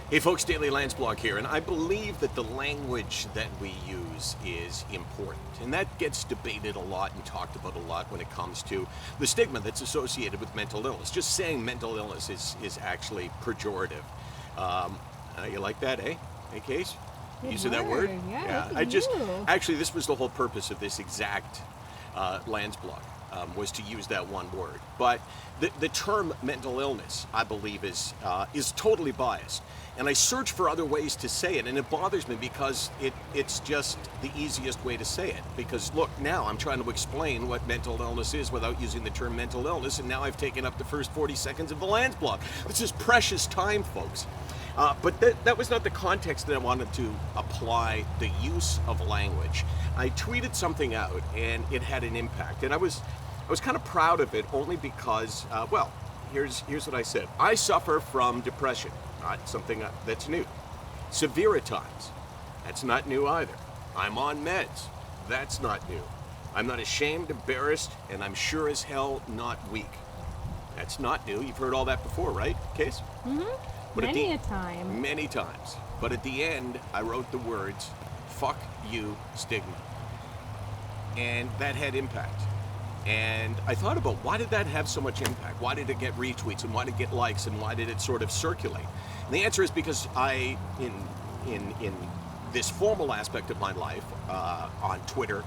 Hey folks, Daily Landsblog here, and I believe that the language that we use is important. And that gets debated a lot and talked about a lot when it comes to the stigma that's associated with mental illness. Just saying mental illness is actually pejorative. You like that, eh? Hey, Case? Good Use of that word? Yeah, I just, actually, this was the whole purpose of this exact Landsblog. Was to use that one word. But the term mental illness, I believe, is totally biased. And I search for other ways to say it, and it bothers me because it's just the easiest way to say it. Because look, now I'm trying to explain what mental illness is without using the term mental illness, and now I've taken up the first 40 seconds of the Landsblog. This is precious time, folks. But that was not the context that I wanted to apply the use of language. I tweeted something out, and it had an impact, and I was kind of proud of it only because, well, here's what I said. I suffer from depression, not something that's new. Severe at times, that's not new either. I'm on meds, that's not new. I'm not ashamed, embarrassed, and I'm sure as hell not weak. That's not new. You've heard all that before, right, Case? Mm-hmm. But Many a time. Many times. But at the end, I wrote the words, "Fuck you, stigma." And that had impact. And I thought about, why did that have so much impact? Why did it get retweets, and why did it get likes, and why did it sort of circulate? And the answer is because I, in this formal aspect of my life, on Twitter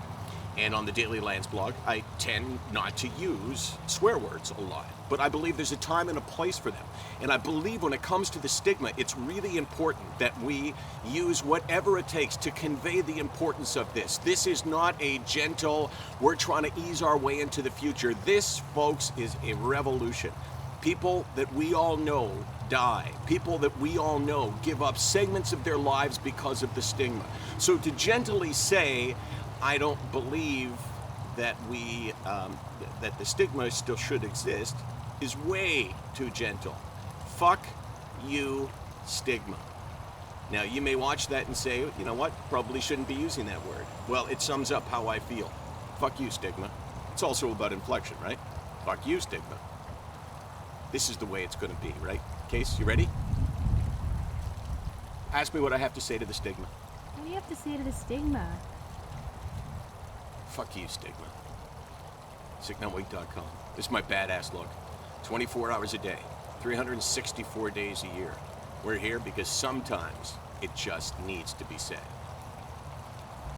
and on the Daily Landsblog, I tend not to use swear words a lot. But I believe there's a time and a place for them. And I believe when it comes to the stigma, it's really important that we use whatever it takes to convey the importance of this. This is not a gentle, we're trying to ease our way into the future. This, folks, is a revolution. People that we all know die. People that we all know give up segments of their lives because of the stigma. So to gently say, I don't believe that that the stigma still should exist, is way too gentle. Fuck you, stigma. Now, you may watch that and say, you know what, probably shouldn't be using that word. Well, it sums up how I feel. Fuck you, stigma. It's also about inflection, right? Fuck you, stigma. This is the way it's going to be, right? Case, you ready? Ask me what I have to say to the stigma. What do you have to say to the stigma? Fuck you, stigma. SickNotWeak.com. This is my badass look. 24 hours a day, 364 days a year. We're here because sometimes it just needs to be said.